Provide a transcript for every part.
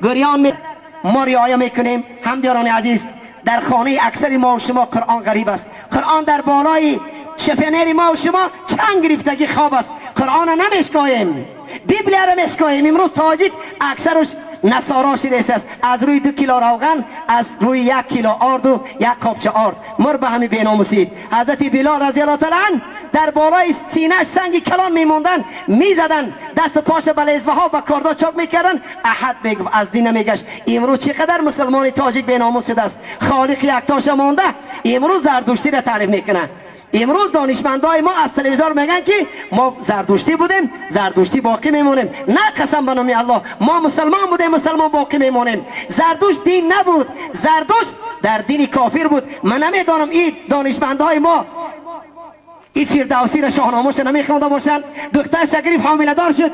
گریان ما رعایت میکنیم. همدیاران عزیز، در خانه اکثر ما و شما قرآن غریب است. قرآن در بالای شفنر ما و شما چند گرفتگی خواب است. قرآن نمیشکاییم، بیبلی را میشکاییم. امروز تاجیک اکثرش نصارا شده است. از روی 2 کیلو روغن، از روی 1 کیلو آرد و 1 قابچه آرد مر به همین بیناموسید. حضرت بلال رضی الله تعالی عنه در بالای سینه‌اش سنگ کلان میموندن، میزدن، دست و پاش بلیزه ها با کاردا چاک میکردن. احد میگفت از دین میگشت. امروز چقدر مسلمان تاجیک بیناموس شده است. خالق یکتاش مونده. امروز زردشتی را تعریف میکنه. امروز دانشمندای ما از تلویزیون میگن که ما زردشتی بودیم، زردشتی باقی میمونیم. نه، قسم به نام الله، ما مسلمان بودیم، مسلمان باقی میمونیم. زردشت دین نبود، زردشت در دین کافر بود. من نمیدانم این دانشمندای ما این فردوسی را شاهنامه‌اش نمیخونده باشن. دختر شگریف حامله دار شد،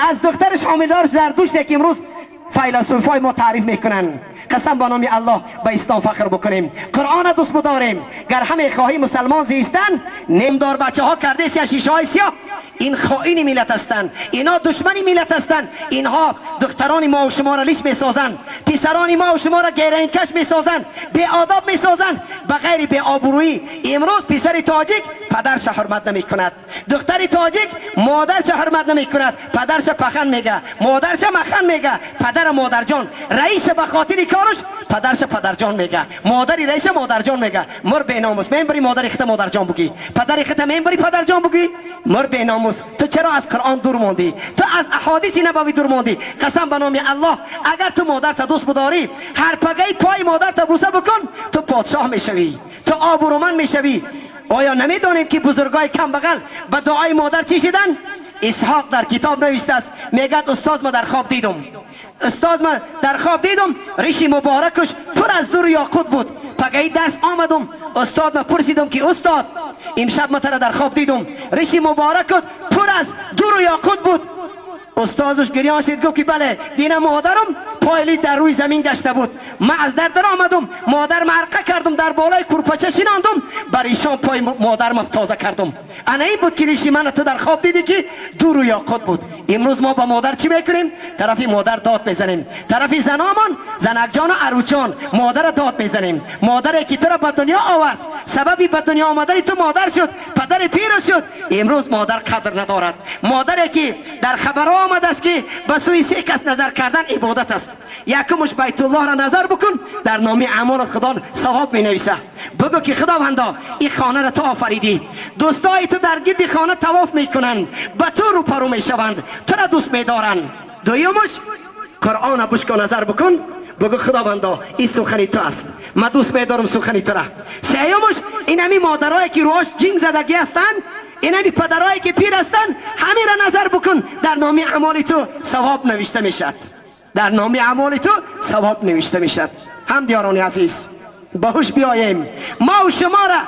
از دخترش حامله دار زردشت که امروز فیلسوفای ما تعریف میکنن. قسم به نام الله به اسلام فخر بکنیم، قرآن دوست بداریم. گر همه خواهی مسلمان زیستن، نمدار بچه ها کرده سیاه شیشه های سیاه. این خائن ملت هستند، اینا دشمنی ملت هستند. اینها دختران ما و شما را لیش میسازند، پسران ما و شما را گیرین کش میسازند، بی آداب میسازند، بغیر بی آبرویی. امروز پسر تاجیک پدرش حرمت نمی کند، دختر تاجیک مادرش حرمت نمی کند. پدرش پخن میگه، مادرش مخن میگه. پدر مادر جان، رئیس به خاطر کارش پدرش پدر جان میگه، مادری رئیس مادر جان میگه. مر به ناموس منبری مادر اخت مادر جان بگی، پدر اخت منبری پدر جان بگی. مر به ناموس، تو چرا از قرآن دور موندی؟ تو از احادیث نبوی دور موندی. قسم به نام الله، اگر تو مادر تا دوست بداری، هر پگه پای مادر تا بوسه بکن، تو پادشاه میشوی، تو آبرومند میشوی. آیا نمیدانیم که بزرگای کم بغل به دعای مادر چی شدن؟ اسحاق در کتاب نوشته است، میگه استاد ما در خواب دیدم، استاد من در خواب دیدم ریش مبارکش پر از در یاقوت بود. پگهی درس آمدم، استاد من پرسیدم که استاد امشب من در خواب دیدم ریش مبارکت پر از در یاقوت بود. استادش گریان شد، گفت که بله دیدم مادرم پایلیش در روی زمین گشته بود. من از در آمدم، مادر مرقه کردم، در بالای کورپچه شناندم، بر ایشان پای مادرم تازه کردم. انا این بود که ریشی من تو در خواب دیدی که دور و یاقوت بود. امروز ما با مادر چی میکنیم؟ طرفی مادر داد میزنیم، طرفی زنامان، زنک جان و عروچان مادر داد میزنیم. مادری که تو را به دنیا آورد، سببی به دنیا آمدن تو مادر شد، پدر پیر شد. امروز مادر قدر ندارد. مادری که در خبرها آمده است که به سوی 3 کس نظر کردن عبادت است. یکمش بیت الله را نظر بکن، در نام اعمال خدا ثواب می نویسه. بگو که خداوندا این خانه را تو آفریدی، دوستای تو در گرد خانه طواف میکنند، به تو رو پرو میشوند، تو را دوست میدارند. دویمش قرآن را بشکن، نظر بکن، بگو خداوندا این سخنی تو است، من دوست میدارم سخنی تو را. سیومش این همی مادرایی که روش جنگ زدگی هستند، این همی پدرایی که پیر هستند، همین را نظر بکن، در نام اعمال تو ثواب نوشته میشد، در نام اعمال تو ثواب نوشته میشد. هم دیاران عزیز باهوش بیاییم. ما و شما را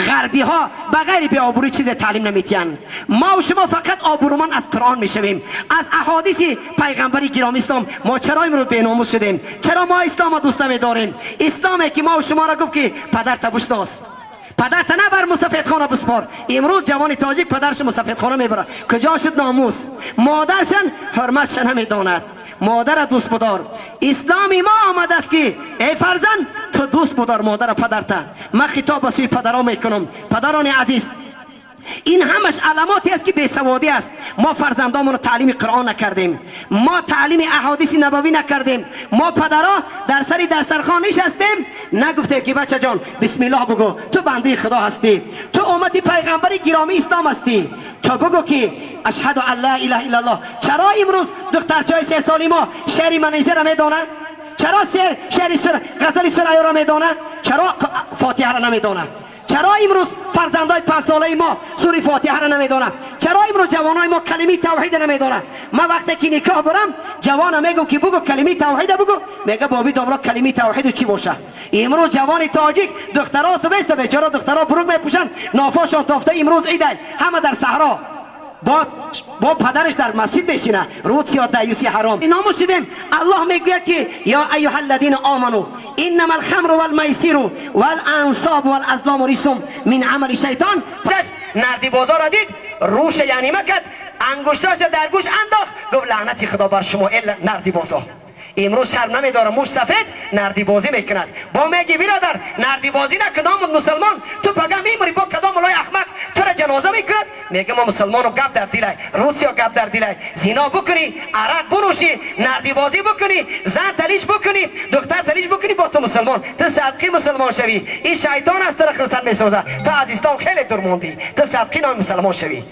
غربی ها بغیر بی آبروی چیز تعلیم نمیتین. ما و شما فقط آبرومند از قرآن میشویم، از احادیث پیغمبری گرامی اسلام. ما چرا امروز بیناموس شدیم؟ چرا ما اسلام دوست نمیداریم؟ اسلامی که ما و شما را گفت که پدر تبوشناس، پدر تنه بر مسافت خانه بسپار. امروز جوان تاجیک پدرش مسافت خانه میبره، کجا شد ناموس؟ مادرشن حرمتشن نمیداند. مادر دوست بدار. اسلامی ما آمده است که ای فرزند تو دوست بدار مادر پدرت. من خطاب به سوی پدران میکنم. پدران عزیز، این همش علاماتی است که بیسوادی است. ما فرزندامون رو تعلیم قرآن نکردیم، ما تعلیم احادیث نبوی نکردیم. ما پدرها در سری دسترخوان نشستیم، نگفتیم که بچه جان بسم الله بگو، تو بنده خدا هستی، تو امتی پیغمبر گرامی اسلام هستی، تو بگو که اشهد ان لا اله الا الله. چرا امروز دخترچای 3 سالی ما شعر منیژه را میدونه؟ چرا شعر غزل سرایی را میدونه؟ چرا فاتحه را نمیدونه؟ چرا امروز فرزندای 5 ساله ما سوره فاتحه را نمیدونه؟ چرا امروز جوانای ما کلمه توحید نمیدونه؟ من وقتی که نکاح برم جوانم میگم که بگو کلمه توحید بگو، میگه بابی دامرا کلمه توحید چی باشه؟ امروز جوان تاجیک دخترها سبست بیچاره دخترها بروگ میپوشن، نافاشون تافته. امروز عیده همه در صحرا با پدرش در مسجد بشینه، رود سیاه دیوسی حرام. اینا مشدیم. الله میگوید که یا ایها الذین آمنو انما الخمر والمیسر والانصاب والازلام رجس من عمل شیطان. نردی بازار دید، روش یعنی مکد، انگشتاش در گوش انداخت، گفت لعنتی خدا بر شما الا نردی بازار. امروز شرم نمیداره، موش سفید نردی بازی میکند. با میگی برادر نردی بازی نکن نام مسلمان، تو پگه میموری با کدام مولای احمق تو را جنازه میکند. میگه ما مسلمانو گپ در دیلای، روسیا گپ در دیلای، زنا بکنی، عرق بنوشی، نردی بازی بکنی، زن تلیش بکنی، دختر تلیش بکنی، با تو مسلمان، تو صدقی مسلمان شوی. این شیطان است تو را خرسن میسازه، تو از اسلام خیلی دور موندی، تو صدقی نام مسلمان شوی.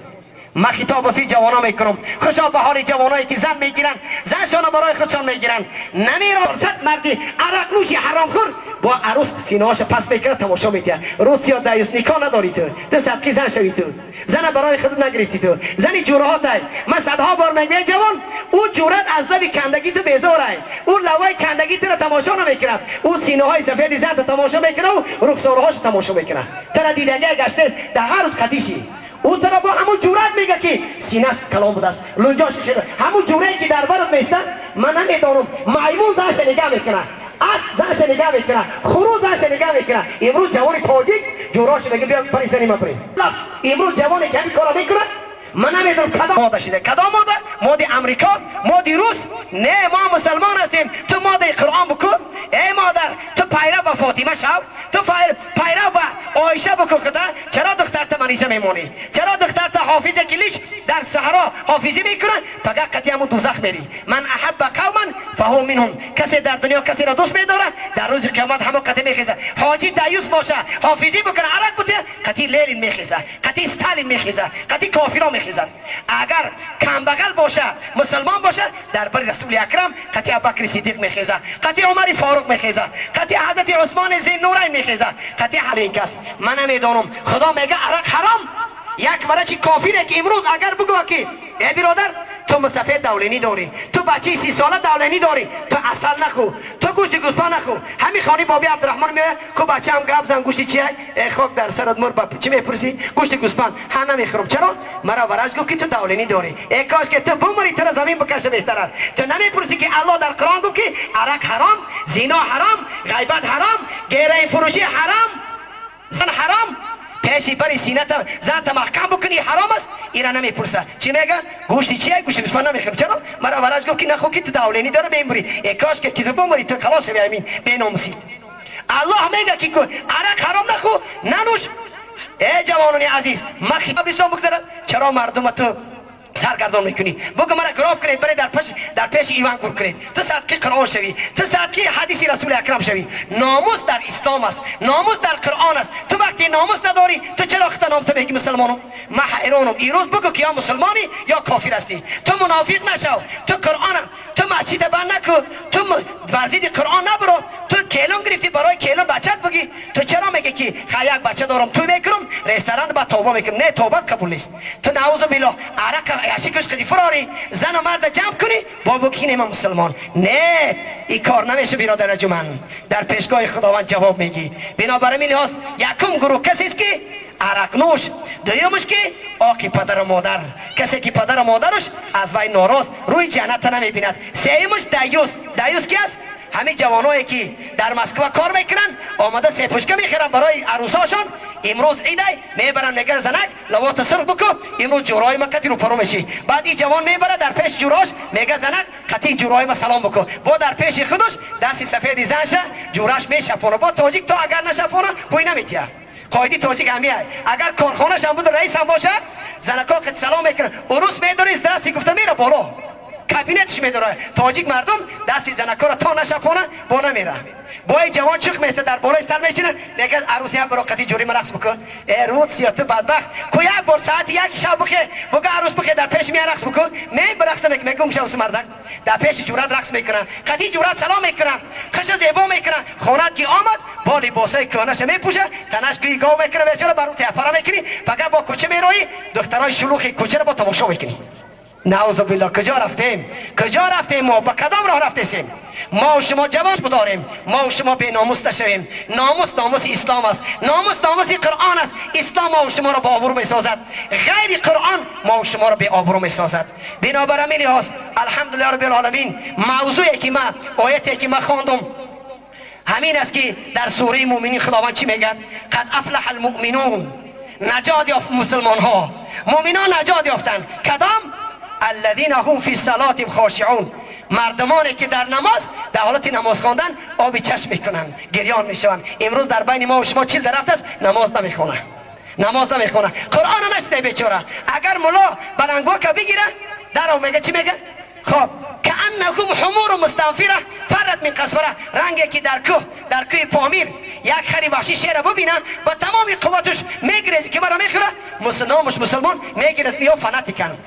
ما خطاب واسه جوانا میکنم، خوشا به حال جوانایی که زن میگیرن، زنشان برای خودشان میگیرن. نمیره صد مردی عرق نوشی حرام خور با عروس سینه‌اش پس میکنه تماشا میکنه. روسیا دایوس نکاح نداری تو صدقی زن شوی، تو زن برای خود نگرفتی، تو زنی جوره ها تای. من صدها بار میگم جوان او جورت از لب کندگی تو بیزاره، او لوای کندگی تو را تماشا نمیکنه، او سینه های سفید زن تو تماشا میکنه و رخسارهاش تماشا میکنه. تو دیدگی گشته در هر روز خدیشی. اون طرف با همون جورت میگه که سینه کلام بوده است، لنجاش خیره، همون جورایی که در برات میسته. من نمیدانم میمون زنش نگاه میکنه، زنش نگاه میکنه، خروز زنش نگاه میکنه. امروز جوانی تاجیک جوراش میگه بیا پری زنی ما پری. امروز جوانی که همین کارا میکنه. من نمیدونم کدام ماده شده، کدام ماده؟ ماده امریکا، ماده روس؟ نه ما مسلمان هستیم. تو ماده قرآن بکن. ای مادر تو پیرو به فاطمه شو، تو پیرو به عایشه بکن. خدا چرا دخترت منیشه میمونی؟ چرا دخترت حافظه کلیش در صحرا حافظی میکنن؟ فقط قطعی همون دوزخ میری. من احب قوما فهو منهم. کسی در دنیا کسی را دوست میداره در روز قیامت همون قطعی میخیزه. حاجی دیوس باشه حافظی بکنه عرق بوده قطعی لیلین میخیزه، قطعی استالین میخیزه، قطعی کافرا میخیزن. اگر کم بغل باشه مسلمان باشه در بر رسول اکرم قطعی ابوبکر صدیق میخیزه، قطعی عمر فاروق میخیزه، قطعی حضرت عثمان ذی النورین میخیزه، قطعی همین کس. من نمیدونم خدا میگه عرق حرام. یک برای کافره که امروز اگر بگو که ای برادر تو مسافر دولینی داری، تو بچه 30 ساله دولینی داری، تو اصل نخو، تو گوشت گوسپا نخو. همین خانی بابی عبدالرحمن میگه که بچه هم گپ زن گوشت چیه؟ ای خاک در سرت مر باب چی میپرسی؟ گوشت گوسپان ها نمیخورم. چرا؟ مرا ورش گفت که تو دولینی داری. ای کاش که تو بمری تو زمین بکشه بهتره. تو نمیپرسی که الله در قرآن گفت که عرق حرام، زنا حرام، غیبت حرام، گیره فروشی حرام، زن حرام. پیشی بری سینه تا زن تا محکم بکنی حرام است. اینا نمیپرسه چی میگه؟ گوشتی چیه؟ گوشت گوسفند نمیخورم. چرا؟ مرا ورش گفت که نخو که تو دولینی داره بمیری. ای کاش که تو بمری تو خلاص شوی. امین بیناموسی. الله میگه که عرق حرام نخو، ننوش. ای جوانان عزیز ما خطاب اسلام بگذارد. چرا مردم تو سرگردان میکنی؟ بگو مرا گراب کنید برای در پیش ایوان گور کنید. تو صدقی قرآن شوی، تو صدقی حدیث رسول اکرم شوی. ناموس در اسلام است، ناموس در قرآن است. تو وقتی ناموس نداری تو چرا خدا نام تو میگی مسلمانم؟ من حیرانم. امروز بگو که یا مسلمانی یا کافر هستی. تو منافق نشو، تو قرآن، تو مسجد بند نکن، تو ورزید قرآن نبرو، تو کیلون گرفتی برای کیلون بچت بگی. تو چرا میگی که یک بچه دارم تو میکنم رستوران با توبه میکنم؟ نه توبه قبول نیست. تو نعوذ بالله عرق عشقش کدی فراری زن و مرد جمع کنی با بکنی من مسلمان. نه این کار نمیشه برادر جمن. در پیشگاه خداوند جواب میگی. بنابراین لحاظ یکم گروه کسی است که عرق نوش، دویمش که آقی پدر و مادر، کسی که پدر و مادرش از وی ناراض روی جنت نمیبیند. سومش دیوس کی است؟ همین جوانایی که در مسکو کار میکنن آمده سپوشکه میخرن برای عروساشون. امروز عیده میبرن نگر زنک لوات سرخ بکن، امروز جورای ما قطعی رو پرو میشی. بعد این جوان میبره در پیش جوراش میگه زنک قطعی جورای ما سلام بکن. با در پیش خودش دستی سفید زنشه جوراش میشپونه. با تاجیک تو اگر نشپونه کوی نمیتیه. قایدی تاجیک همیه. اگر کارخانه‌ش هم بود رئیس هم باشه زنکا قط سلام میکنه. عروس میداره است دستی گفته میره بالا کابینتش میداره. تاجیک مردم دستی زنکا را تا نشپونه با نمیره. با این جوان چخ میسته در بالای سر میشینه میگه عروسی هم برو قطعی جوری مرقص بکن. ای روسیا تو بدبخت کو یک بار ساعت یک شب بخه بگه عروس بخه در پیش می رقص بکن. می برقص میگه میگم شوس مردک در پیش جورت رقص میکنن، قطعی جورت سلام میکنن، خش زیبا میکنن. خونت کی آمد با لباسای کهنش میپوشه، تنش کی گاو میکنه بیچاره برو تپرا میکنی. فقط با کوچه میروی دخترای شلوغ کوچه رو با تماشا میکنی. نعوذ بالله کجا رفتیم ما با کدام راه رفتیم؟ ما و شما جواز بداریم، ما و شما بی ناموس نشویم. ناموس اسلام است، ناموس قرآن است. اسلام ما و شما را با آبرو میسازد، غیر قرآن ما و شما را به آبرو میسازد. بنابراین لحاظ الحمدلله رب العالمین موضوعی که من آیتی که من خواندم همین است که در سوره مومنین خداوند چی میگه؟ قد افلح المؤمنون، نجات یافت مسلمان ها، مؤمنان نجات یافتند. کدام؟ الذين هم في صلاتهم خاشعون. مردمانی که در نماز در حالت نماز خواندن آبی چشم میکنن، گریان میشوند. امروز در بین ما و شما چیل درفت است، نماز نمیخونه، نماز نمیخونه، قرآن نشده بیچاره. اگر ملا بلنگواکه بگیره در میگه چی میگه؟ خب که انکم حمور مستنفره فرد من قصوره، رنگی که در کوه پامیر یک خری وحشی شیر ببینه با تمام قوتش میگیره که مرا میخوره، مسلمان میگیره یا فناتیکن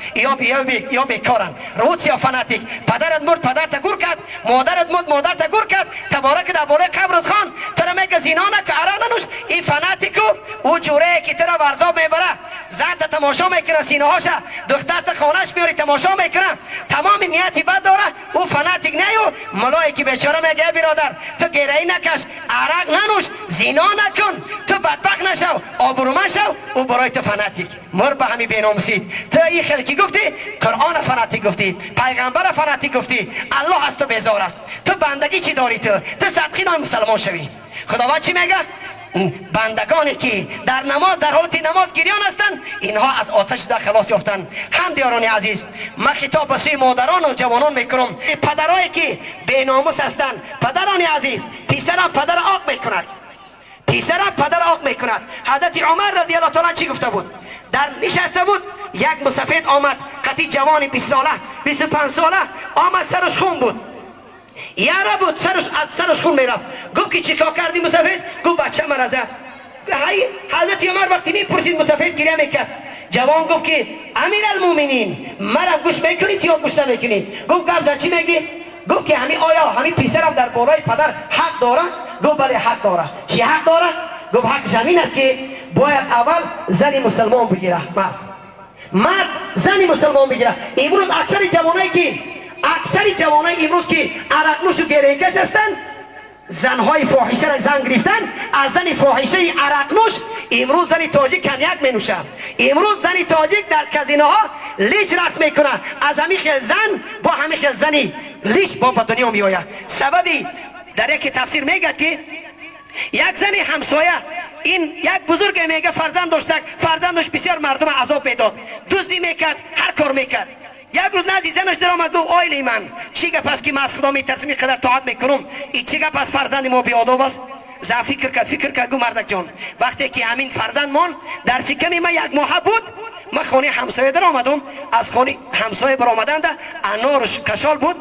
یا بیکارن، روت یا فناتیک. پدرت مرد پدرت گور کرد، مادرت مرد مادرت گور کرد، تبارک در بالای قبرت خان ترا میگه زینا نکن عرق ننوش. این فناتیکو او جوره که ترا ورزاب میبره، زن تا تماشا میکنه سینه هاشه، دختر تا خانهش میاری تماشا میکنه، تمام نیتی بد داره. او فناتیک نیو ملایی که بیچاره میگه برادر تو گرهی نکش، عرق ننوش، زینا نکن، تو بدبخت نشو، آبرومند شو. او برای تو فناتیک مر به همی بیناموسید. تو این خلقی گفتی، قرآن فناتیک گفتی، پیغمبر فناتیک گفتی، الله از تو بیزار است. تو بندگی چی داری؟ تو صدقی نام مسلمان شوی. خداوند چی میگه؟ بندگانی که در نماز در حالت نماز گریان هستند اینها از آتش در خلاص یافتند. هم دیاران عزیز، من خطاب به سوی مادران و جوانان میکنم، پدرایی که بی ناموس هستند، پدران عزیز، پسرم پدر آق میکند، پسرم پدر آق میکند. حضرت عمر رضی الله تعالی چی گفته بود؟ در نشسته بود، یک مسافر آمد، قطعی جوانی 20 ساله 25 ساله آمد، سرش خون بود، یاره بود، سرش خون میرفت. گفت که چیکار کردی مسافر؟ گفت بچه مرا زد. حضرت عمر وقتی میپرسید مسافر گریه میکرد. جوان گفت که امیر المومنین مرا گوش میکنید یا گوش نمیکنید؟ گفت گفت چی میگی؟ گفت که آیا همین پسرم در بالای پدر حق داره؟ گفت بله حق داره. چی حق داره؟ گفت حق زمین است که باید اول زنی مسلمان بگیره، مرد زنی مسلمان بگیره. امروز اکثر جوانای امروز که عرق نوش و گریه کش هستند، زنهای فاحشه را زن گرفتن، از زن فاحشه عرق نوش امروز زن تاجیک کنیاک می نوشن. امروز زن تاجیک در کازینوها لیچ رقص میکنه، از همین خیل زن با همین خیل زنی لیچ با دنیا می آید. سببی در یک تفسیر میگه که یک زن همسایه، این یک بزرگ میگه فرزندش بسیار مردم عذاب میداد، دزدی میکرد، هر کار میکرد. یک روز نزدی زنش در آمد گفت آیلی من چی گپ است که من از خدا میترسم اینقدر طاعت میکنم، این چی گپ است فرزند ما بیاداب است؟ زن فکر کرد گو مردک جان وقتی که همین فرزند من در شکم من یک ماه بود، من خانه همسایه در آمدم، از خانه همسایه بر آمدن ده انارش کشال بود،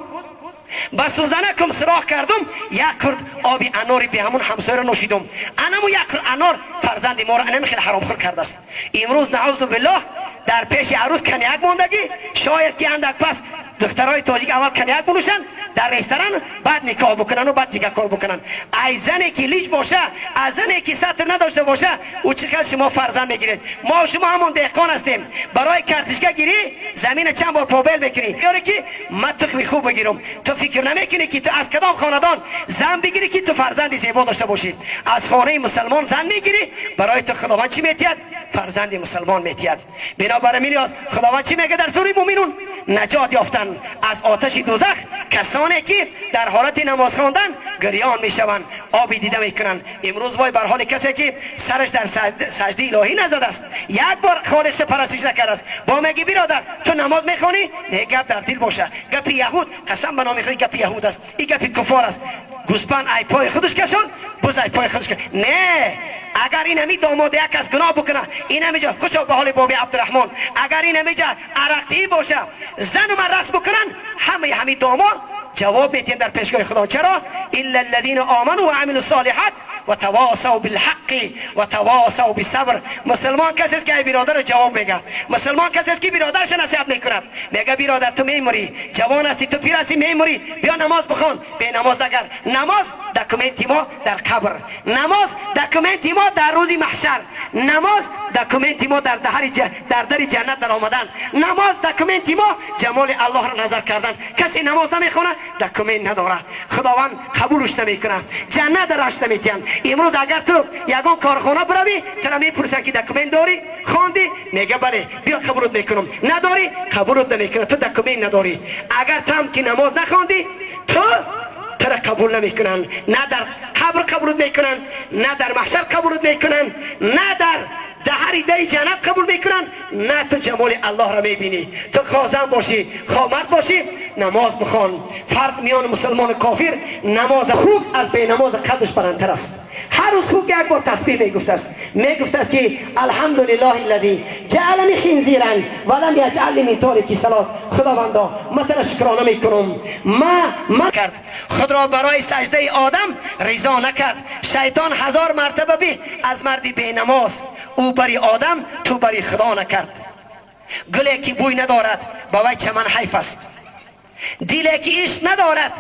با سوزنه کم سراخ کردم، یک کرد آبی اناری به همون همسایه را نوشیدم. انمو یک کرد انار فرزند ما را انم خیلی حرام خور کرده است. امروز نعوذ بالله در پیش عروس کنیاک ماندگی، شاید که اندک پس دخترای تاجیک اول کنیاک بنوشن در رستوران، بعد نکاح بکنن و بعد دیگه کار بکنن. ای زنی که لیچ باشه، از زنی که سطر نداشته باشه، او چقدر شما فرزند میگیرید. ما شما همون دهقان هستیم، برای کارتشکا گیری زمین چند بار پابل میکنی، یاری که من تخمی خوب بگیرم. تو فکر نمیکنی که تو از کدام خاندان زن بگیری که تو فرزندی زیبا داشته باشید؟ از خانه مسلمان زن میگیری، برای تو خداوند چی میتید؟ فرزند مسلمان میتید. بنابراین میلیاز خداوند چی میگه در سوره مومنون؟ نجات یافتن از آتش دوزخ کسانی که در حالت نماز خواندن گریان میشوند، آبی دیده میکنن. امروز وای بر حال کسی که سرش در سجده الهی نزده است، یک بار خالقش پرستش نکرده است. با میگی برادر تو نماز میخوانی؟ نه، گپ در دل باشه. گپ یهود، قسم به نام خدا گپ یهود است، این گپ کفار است. گوسپند ای پای خودش کشان، بز ای پای خودش کشان. نه، اگر این همی داماد یک از گناه بکنه، این همیجا خوشا به حال بابی عبدالرحمن، اگر این همیجا عرقتی باشه، زن و من رقص بکنن، همه داماد جواب میتیم در پیشگاه خدا. چرا؟ الا الذين آمنوا وعملوا الصالحات وتواصوا بالحق وتواصوا بالصبر. مسلمان کسی است که ای برادر جواب میگه. مسلمان کسی است که برادرش نصیحت میکنه، میگه برادر تو میموری، جوان هستی، تو پیر هستی، میموری، بیا نماز بخوان. به نماز نگر. نماز دکومنتی ما در قبر، نماز دکومنتی ما در روز محشر، نماز دکومنتی ما در در جنت در آمدن، نماز دکومنتی ما جمال الله را نظر کردن. کسی نماز نمیخونه دکومنت نداره، خداوند قبولش نمیکنه، جنت درش نمیتین. امروز اگر تو یگان کارخانه بروی، تو میپرسن که دکومنت داری؟ خواندی؟ میگه بله، بیا قبولت میکنم. نداری؟ قبولت نمیکنه، تو دکومنت نداری. اگر تام که نماز نخواندی، تو را قبول نمیکنن، نه در قبر قبولت میکنن، نه در محشر قبولت میکنن، نه در دهری دی جنت قبول میکنن، نه تو جمال الله را میبینی. تو خازن باشی، خامرد باشی، نماز بخوان. فرق میان مسلمان و کافر، نماز خوب از بی نماز قدش برانتر است. هر روز خوب یک بار تسبیح میگفته است، میگفته است که الحمدلله الذی جعلنی خنزیرا ولم یجعلنی من تارک الصلاة. خداوندا من تو را شکرانه میکنم، من کرد خود را برای سجده آدم رضا نکرد. شیطان 1000 مرتبه بی از مردی بی نماز، او بری آدم تو بری خدا نکرد. گلی که بوی ندارد با وی چمن حیف است، دلی که عشق ندارد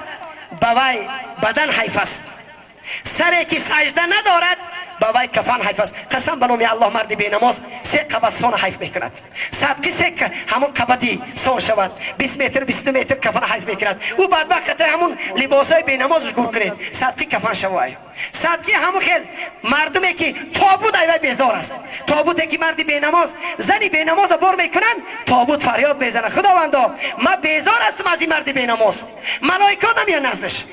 با وی بدن حیف است، سری که سجده ندارد با وی کفن حیف است. قسم به نام الله مرد بی نماز 3 قبض سون حیف میکند. صدقی 3 همون قبضی سون شود، 20 متر 20 متر کفن حیف میکند. او بدبخت همون لباسای بی نمازش گور کنید، صدقی کفن شود. صدقی همون خیل مردمی که تابوت ایوای بیزار است، تابوتی که مردی بی نماز زنی بی نماز بر میکنن، تابوت فریاد میزنه خداوندا من بیزار هستم از این مرد بی نماز، ملائکه نمیان نزدش.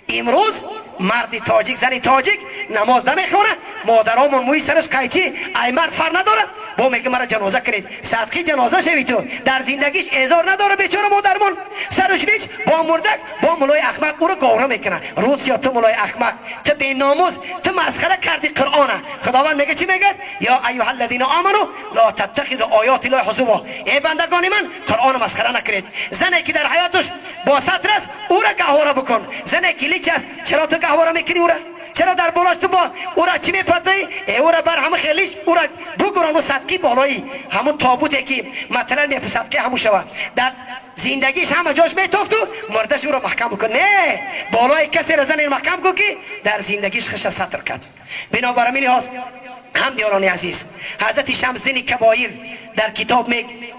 امروز مردی تاجیک زنی تاجیک نماز نمیخونه، مادرامون موی سرش قیچی ای مرد فر نداره با میگه مرا جنازه کنید. صدقی جنازه شوی تو، در زندگیش ازار نداره بیچاره مادرمون، سرش نیچ با مردک با مولای احمق او رو گوره میکنه. روز یا تو مولای احمق، تو بی ناموز، تو مسخره کردی قرآن. خداوند میگه چی میگه؟ یا ایها الذین آمنو لا تتخذوا آیات الله هزوا. ای بندگان من قرآن مسخره نکنید. زنی که در حیاتش با سطر است او را گهواره بکن، زنی که لیچ است چرا تو گهواره میکنی او را؟ چرا در بالاش تو با او را چی میپردی؟ او را بر همه خیلیش او را بگران و صدقی بالایی همون تابوتی که مثلا میپه صدقی همون شود در زندگیش همه جاش میتوفت و مردش او را محکم بکن. نه، بالای کسی را زن محکم کن که در زندگیش خش سطر کرد. بنابراین لحاظ هم دیاران عزیز، حضرت شمسدین کبایر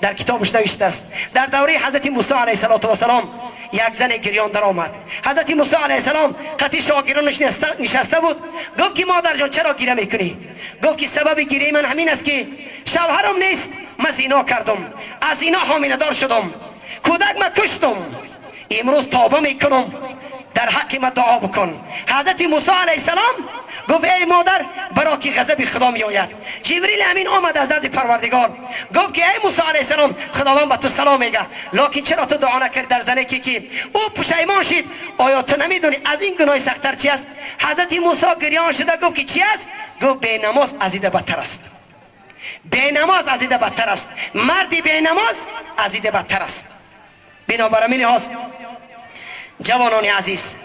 در کتابش نوشته است در دوره حضرت موسی علیه السلام یک زن گریان در آمد. حضرت موسی علیه السلام قطعی شاگردانش نشسته بود. گفت که مادر جان چرا گریه میکنی؟ گفت که سبب گریه من همین است که شوهرم نیست، من زنا کردم، از زنا حامله دار شدم، کودک من کشتم، امروز توبه میکنم، در حق من دعا بکن. حضرت موسی علیه السلام گفت ای مادر برا که غضب خدا می آید. جبریل امین آمد از نزد پروردگار گفت که ای موسی علیه السلام خداوند به تو سلام میگه، لکن چرا تو دعا نکردی در زنی که او پشیمان شد؟ آیا تو نمیدونی از این گناه سخت‌تر چی است؟ حضرت موسی گریان شده گفت که چی است؟ گفت بی نماز از این بدتر است، بی نماز از این بدتر است، مردی بی نماز از این بدتر است. بنابراین لحاظ جوانان عزیز،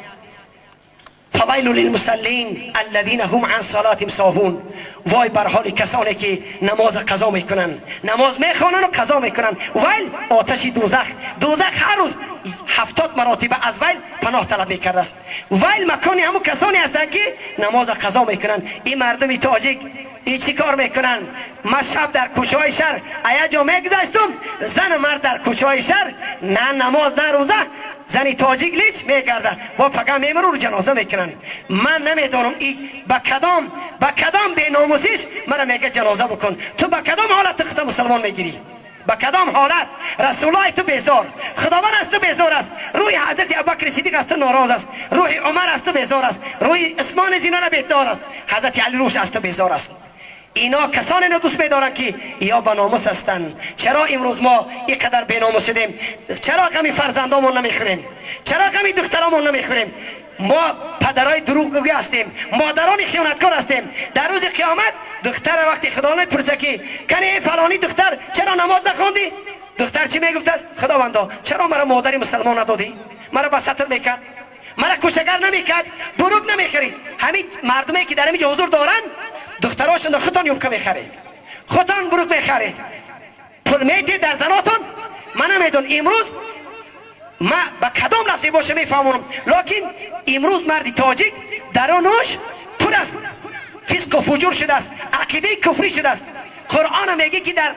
فویل للمصلین الذین هم عن صلاتهم ساهون. وای بر حال کسانی که نماز قضا میکنن، نماز میخوانن و قضا میکنن. ویل آتش دوزخ هر روز 70 مراتبه از ویل پناه طلب میکرده است. ویل مکانی همون کسانی هستند که نماز قضا میکنن. این مردم تاجیک این چی کار میکنن؟ من شب در کوچه های شهر ایا جا میگذشتم، زن مرد در کوچه های شهر نه نماز نه روزه، زنی تاجیک لیچ میگرده و پگاه میمرو رو جنازه میکنن. من نمیدونم این با کدام بی ناموسیش مرا میگه جنازه بکن. تو با کدام حالت خود مسلمان میگیری؟ با کدام حالت؟ رسول الله تو بیزار، خداوند از تو بیزار است، روی حضرت ابوبکر صدیق از تو ناراض است، روی عمر از تو بیزار است، روی عثمان زینان بیزار است، حضرت علی روش از تو بیزار است. اینا کسانی رو دوست می‌دارن که یا با ناموس هستند. چرا امروز ما اینقدر بی ناموس شدیم؟ چرا غمی فرزندامون نمیخوریم؟ چرا غمی دخترامون نمیخوریم؟ ما پدرای دروغگوی هستیم، مادران خیانتکار هستیم. در روز قیامت دختر وقتی خدا میپرسه که کنی فلانی دختر چرا نماز نخوندی؟ دختر چی میگفته است؟ خداوندا چرا مرا مادری مسلمان ندادی؟ مرا با ستر میکرد، مرا کوشگر نمیکرد، دروغ نمیخرید. همین مردمی که در اینجا حضور دارن دختراشون خودتان یومکه میخرید، خودتان بروک میخرید، پول میدید در زناتون. من نمیدون امروز ما با کدام لفظی باشه میفهمونم، لکن امروز مردی تاجیک درونش پر است فسق و فجور شده است، عقیده کفری شده است. قرآن میگه که در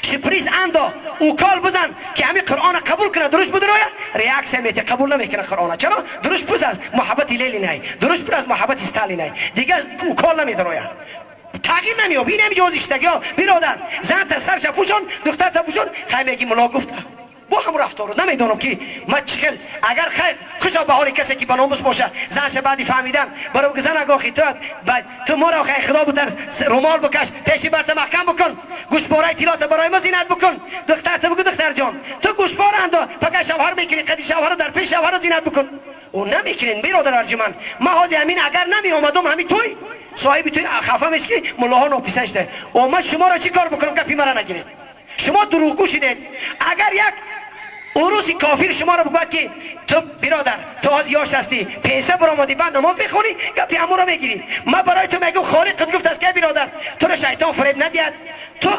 شپریز اندا او کال بزن که همین قرآن قبول کنه، درش بود رویا ریاکس میته قبول نمیکنه قرآن. چرا؟ درش پر از محبت لیلی نه، درش پر از محبت استالی نه، دیگه او کال نمیده رویا، تغییر نمیاد. این همین جوزشتگی ها برادر، زن تا سرش پوشون، دختر تا پوشون، خیلی میگی ملا گفته با هم رفتار نمیدونم که ما چخل اگر خیر خوشا به حال کسی که بناموس باشه زنش بعدی فهمیدن برای زن اگاخی تو ما را خیر خدا بتر رومال بکش پیشی برت محکم بکن گوشپاره تیلات برای ما زینت بکن دختر تو بگو دختر جان تو گوشپاره اندا پکا شوهر میکنی قدی شوهر در پیش شوهر زینت بکن او نمیکنین برادر ارجمند ما حاضر همین اگر نمی اومدم همین توی صاحب توی خفه میشه که ملاها ناپیسش ده او ما شما را چی کار بکنم گپی مرا نگیرید شما دروغگو شدید اگر یک اوروسی کافر شما رو بگوید که تو برادر تو از یاش هستی پیسه برآمدی بعد نماز میخونی گپی همون رو میگیری ما برای تو میگم خالق گفت است که برادر تو رو شیطان فریب ندید تو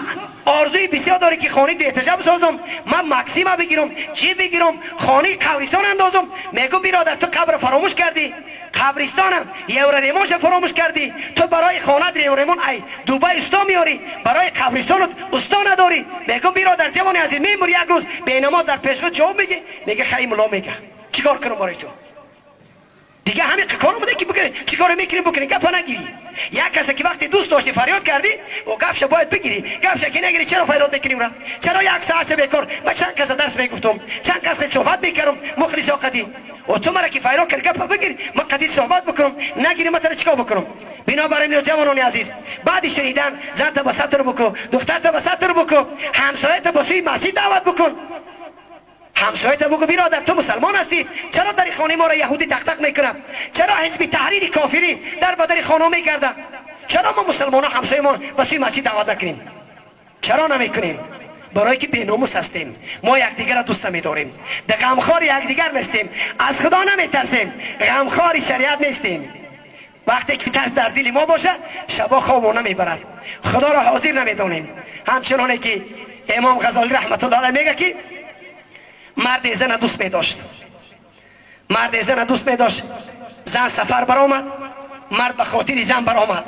آرزوی بسیار داری که خانه دیتجا بسازم من مکسیما بگیرم چی بگیرم خانه قبرستان اندازم میگم برادر تو قبر فراموش کردی قبرستانم یورریمونش فراموش کردی تو برای خانه یورریمون ای دوبای استا میاری برای قبرستانت استا نداری میگم برادر جوانی عزیز میموری یک روز بینما در پیش جواب میگه خیلی ملا میگه چیکار کنم برای تو دیگه همین کارو بوده که بکنی چیکار میکنی بکنی گپ نگیری یک کسی که وقتی دوست داشتی فریاد کردی و گپش باید بگیری گپش که نگیری چرا فریاد میکنی را چرا یک ساعت بیکار من چند کس درس میگفتم چند کس صحبت میکردم مخلص قدی و تو مرا که فریاد کردی گپ بگیری من قدی صحبت بکنم نگیری من تو چیکار بکنم بنابراین جوانان عزیز بعد شنیدن زن تا بساتر بکو دختر تا بساتر بکو همسایه تا بسوی مسجد دعوت بکن همسایت بگو برادر تو مسلمان هستی چرا در خانه ما را یهودی تق میکنم چرا حزب تحریر کافری در بدر خانه میگرده چرا ما مسلمان ها همسایه ما به سوی مسجد دعوت نکنیم چرا نمیکنیم برای که بیناموس هستیم ما یکدیگر را دوست نمیداریم در غمخوار یکدیگر نیستیم از خدا نمیترسیم غمخوار شریعت نیستیم وقتی که ترس در دل ما باشه شبا خواب نمیبرد خدا را حاضر نمیدانیم همچنانه که امام غزالی رحمت الله علیه میگه که مرد زن دوست می داشت مرد زن دوست می داشت زن سفر برآمد مرد به خاطر زن برآمد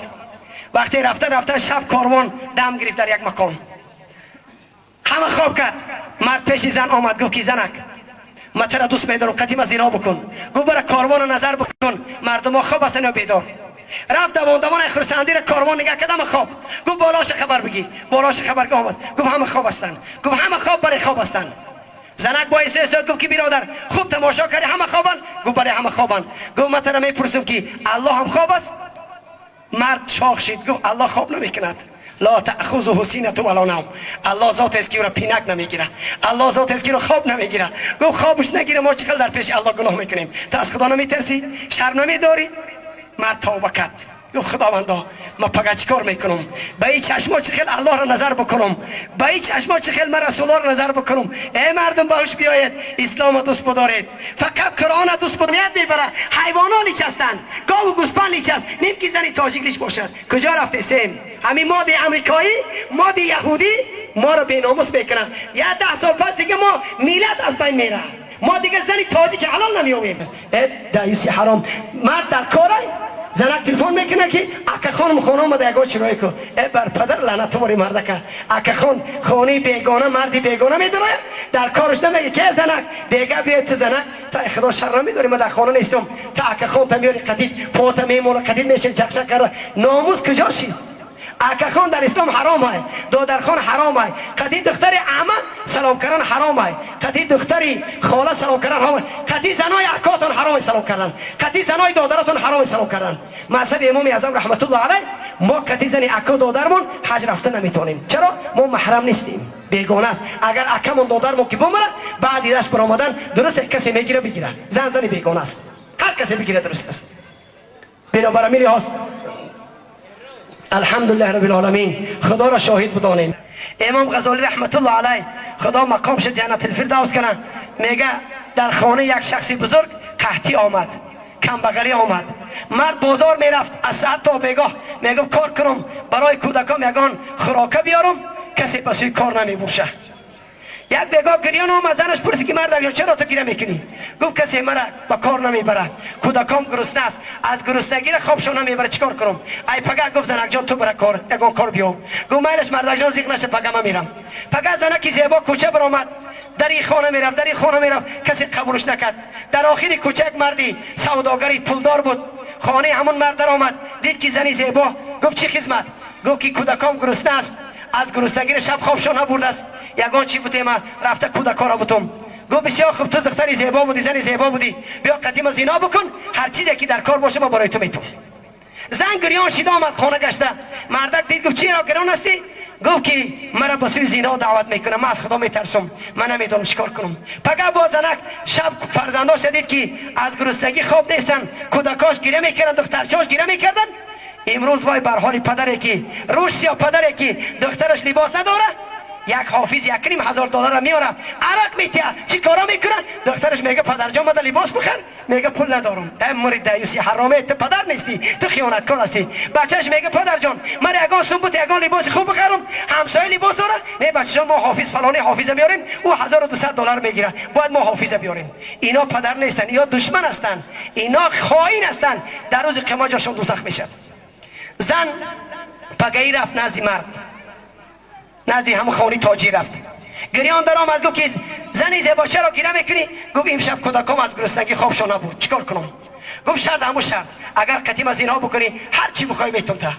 وقتی رفتن شب کاروان دم گرفت در یک مکان همه خواب کرد مرد پیش زن آمد گفت که زنک من تو را دوست می دارم قدیم از زنا بکن گفت برای کاروان نظر بکن مردم ها خواب هستن یا بیدار رفت دوان خرسندی را کاروان نگاه کردم خواب گفت بالاش خبر بگی بالاش خبر آمد گفت همه خواب هستن گفت همه خواب برای خواب هستن زنک با استاد گفت که برادر خوب تماشا کردی همه خوابن گفت برای همه خوابن گفت من ترا میپرسم که الله هم خواب است مرد شاخ شد گفت الله خواب نمیکند لا تأخذه سینة ولا نوم الله ذات است که او را پینک نمیگیره الله ذات است که او را خواب نمیگیره گفت خوابش نگیره ما چقدر در پیش الله گناه میکنیم تو از خدا نمیترسی شرم نمیداری مرد توبه کرد گفت خداوندا ما پگه چیکار میکنم به این چشما چخیل الله را نظر بکنم به این چشما چخیل من رسول الله را نظر بکنم ای مردم باش بیاید اسلام دوست بدارید فقط قرآن دوست بدارید میبره حیوانا لیچ هستند گاو و گوسپند لیچ است نیم که زنی تاجیک لیچ باشد کجا رفته سیم همین ماده امریکایی ماده یهودی ما را بیناموس میکنن یا 10 سال پس دیگه ما میلاد از بین میره ما دیگه زنی تاجیک حلال نمیویم دایسی حرام مرد در کاره زنک تلفن میکنه که اکا خانم خانه آمده اگه چرایی که ای بر پدر لعنت باری مرده که اکا خان خانه بیگانه مردی بیگانه میدونه در کارش نمیگه که زنک دیگه بیاید تو زنک تا خدا شر نمیداری من در خانه نیستم تا اکا خان تا میاری قدید پاتا میمونه قدید میشه چکشک کرده ناموز کجا شید اکا خان در اسلام حرام های دادر خان حرام های قدید دختر عمه سلام کردن حرام های قدید دختری خاله سلام کردن حرام های قدید زنای اکاتون حرام سلام کردن قدید زنای دادراتون حرام سلام کردن مذهب امام اعظم رحمت الله علیه ما قدید زنی اکا دادرمون حج رفتن نمیتونیم چرا ما محرم نیستیم بیگانه است اگر اکمون دادرمون که بمره بعد ایدش برآمدن درست کسی میگیره بگیره زنی بیگانه است هر کسی بگیره درست است بنابراین میلی هست الحمدلله رب العالمین خدا را شاهد بدانیم امام غزالی رحمت الله علیه خدا مقامش جنت الفردوس کنه میگه در خانه یک شخص بزرگ قحطی آمد کم بغلی آمد مرد بازار میرفت از ساعت تا بیگاه میگه کار کنم برای کودکام یگان خوراکه بیارم کسی پسوی کار نمیبوشه یک بیگاه گریان آمد زنش پرسی که مرد چرا تو گیره میکنی گفت کسی مرا با کار نمیبره کودکام گرسنه است از گرسنگی خوابشون نمیبره چیکار کنم ای پگه گفت زنک جان تو برای کار یگان کار بیام گفت میلش مرد جان زیق نشه پگه من میرم پگه زنکی زیبا کوچه برآمد در این خانه میرفت کسی قبولش نکرد در آخر کوچه یک مردی سوداگری پولدار بود خانه همون مرد در آمد دید که زنی زیبا گفت چی خدمت گفت که کودکام گرسنه است از گرسنگی شب خوابشون نبرده است یگان چی بودیم رفته کودکارا بودم گفت بسیار خوب تو دختری زیبا بودی زنی زیبا بودی بیا قدیم زینا بکن هر چیزی که در کار باشه ما برای تو میتون زن گریان شید آمد خانه گشته مردک دید گفت چرا گریان هستی گفت که مرا به سوی زینا دعوت میکنه من از خدا میترسم من نمیدونم چیکار کنم پگه با زنک شب فرزنداش دید که از گرسنگی خواب نیستن کودکاش گریه میکردن دخترچاش گریه میکردن امروز وای بر حال پدری که روش یا پدری که دخترش لباس نداره یک حافظ $1,500 میاره عرق میتیه چی کارا میکنه دخترش میگه پدر جان مده لباس بخر میگه پول ندارم ای مرید دیوسی حرامه تو پدر نیستی تو خیانتکار هستی بچهش میگه پدر جان من یگان سنبوت یگان لباس خوب بخرم همسایه لباس داره نه بچه جان ما حافظ فلانی حافظ میاریم او $1,200 میگیره باید ما حافظ بیاریم اینا پدر نیستن یا دشمن هستن اینا خائن هستن در روز قیامت جاشون دوزخ میشه زن پگهی رفت نزد مرد نزدی هم خانی تاجی رفت گریان در آمد گفت که زنی زیبا چرا گیره میکنی گفت امشب کودکام از گرسنگی خوابشون نبود چیکار کنم گفت شرط همون شرط اگر قدیم از اینها بکنی هر چی بخوای میتون تا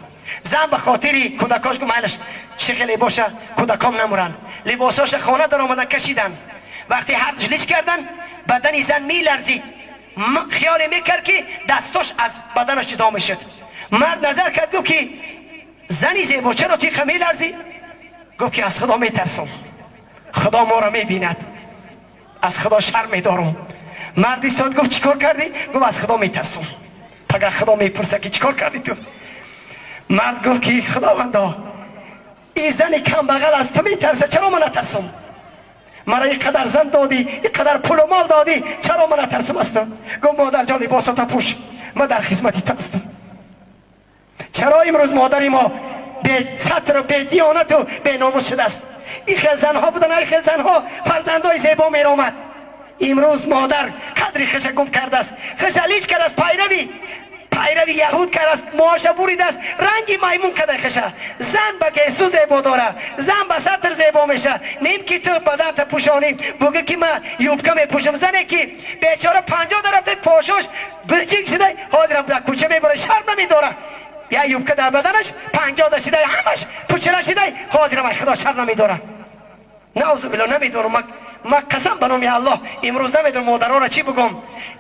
زن به خاطری کودکاش گفت مالش چه خیلی باشه کودکام نمورن لباساش خانه در آمدن کشیدن وقتی هر جلیش کردن بدن زن میلرزید خیال میکرد که دستاش از بدنش جدا میشد مرد نظر کرد گفت که زنی زیبا چرا تیغ میلرزی گفت که از خدا میترسم خدا ما را میبیند از خدا شرم میدارم مرد ایستاد گفت چیکار کردی گفت از خدا میترسم پگه خدا میپرسه که چیکار کردی تو مرد گفت که خداوندا این زن کم بغل از تو میترسه چرا من نترسم مرا اینقدر زن دادی اینقدر پول و مال دادی چرا من نترسم هستم گفت مادر جان لباسات پوش من در خدمتی تو هستم چرا امروز مادری ما به سطر و به دیانت و به ناموس شده است این خیل زنها بودن این خیل زنها فرزندای زیبا میرامد امروز مادر قدری خش گم کرده است خشلیج کرده است پیروی یهود کرده است معاشه بریده است رنگی میمون کرده خشه زن به گیسو زیبا داره زن به سطر زیبا میشه نیم که تو بدن تا پوشانیم بگه که من یوبکه میپوشم زنی که بیچاره 50 رفته پاشاش برچینگ شده حاضرم در کوچه میبره شرم نمیداره یا یوبکه در بدنش 50 داشته همش پوچه شده حاضرم خدا شرم نمیداره نعوذ بالله نمیدونم من قسم به نام الله امروز نمیدونم مادرها را چی بگم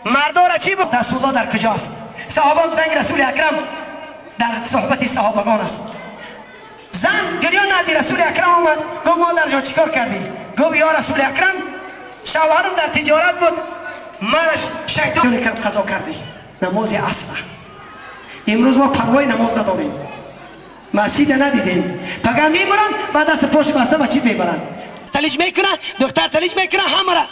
مردا را چی بگم رسول الله در کجاست صحابه بودن رسول اکرم در صحبت صحابگان است زن گریان نزد رسول اکرم آمد گفت مادر جان چیکار کردی گفت یا رسول اکرم شوهرم در تجارت بود منش شیطان کرد قضا کردی نماز عصر امروز ما پروای نماز نداریم مسجد ندیدیم پگه میبرن بعد از پشت بسته بچید میبرن تلیج میکنه دختر تلیج میکنه همه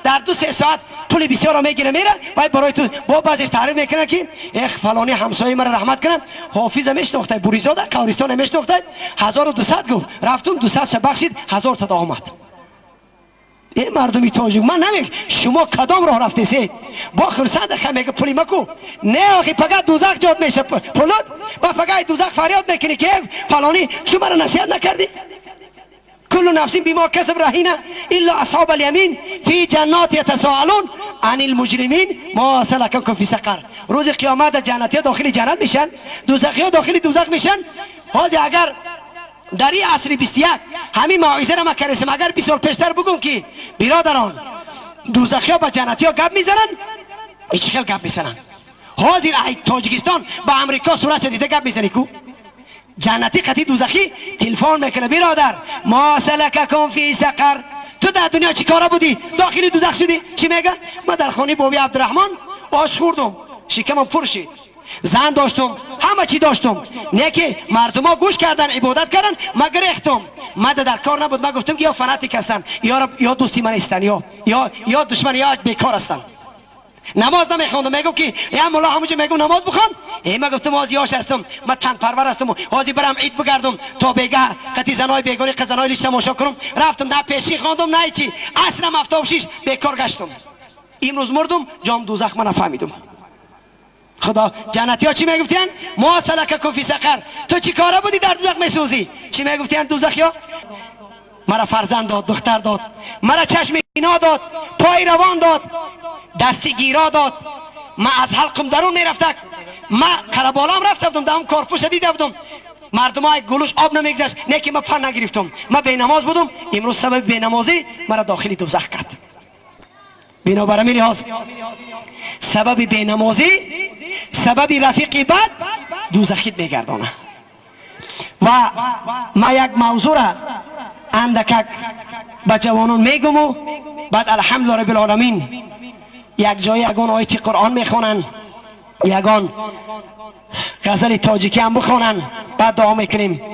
در 2-3 ساعت پول بسیار میگیره میره باید برای تو با بعضیش تعریف میکنه که اخ فلانی همسایه مرا رحمت کنه حافظ میشناخته بوریزاده قبرستان میشناخته 1200 گفت رفتم 200 بخشید 1000 تا آمد این مردمی تاجیک من نمیگم شما کدام راه رفتید با خرسند خمیگه پولی مکو نه آخی پگه دوزخ جاد میشه پولاد با پگه دوزخ فریاد میکنی که فلانی شما را نصیحت نکردی كل نفس بما كسب رهينة إلا أصحاب اليمين في جنات يتساءلون عن المجرمين ما سلككم في سقر روز قیامت جنتی داخل جنت میشن دوزخی داخل دوزخ میشن حاضر اگر در این عصر 21 همین موعظه را ما کردیم اگر 20 سال پیشتر بگم که برادران دوزخی ها با جنتی ها گپ میزنن هیچ خیلی گپ میزنن حاضر تاجیکستان با امریکا صورت دیده گپ میزنی کو جنتی قطعی دوزخی تلفن میکنه برادر ما سلککم فی سقر تو در دنیا چی کارا بودی داخلی دوزخ شدی چی میگه من در خانه بابی عبدالرحمن آش خوردم شکمم پر شد زن داشتم همه چی داشتم نه که مردم ها گوش کردن عبادت کردن من گریختم من در کار نبود من گفتم که یا فناتیک هستن یا دوستی من هستن یا دشمن یا بیکار هستن نماز نمیخوندم میگم که یا مولا همونجا میگم نماز بخوان من گفتم آزیاش هستم من تن پرور هستم حاضر برم عید بگردم تا بگه قطعی زنای بیگانی قزنای لیش تماشا کنم رفتم نه پیشی خواندم نه چی اصلا 76 بیکار گشتم امروز مردم جام دوزخ من نفهمیدم خدا جنتی ها چی میگفتین ما سلککم فی سقر تو چی کاره بودی در دوزخ میسوزی چی میگفتین دوزخی ها مرا فرزند داد دختر داد مرا چشم اینا داد پای روان داد دستی گیرا داد من از حلقم درون میرفتم من قربالام رفته بودم دام کارپوش دیده بودم مردم های گلوش آب نمیگذشت، نه که من پن نگرفتم، من بینماز بودم، امروز سبب بینمازی مرا داخلی دوزخ کرد. بنابر میری هاست سبب بینمازی سبب رفیقی بد دوزخیت میگردانه. و ما یک موضوع را اندکک به جوانان میگم و بعد الحمدلله رب العالمین یک جای یگان آیت قرآن میخوانن، یگان غزل تاجیکی هم بخوانن، بعد دعا میکنیم.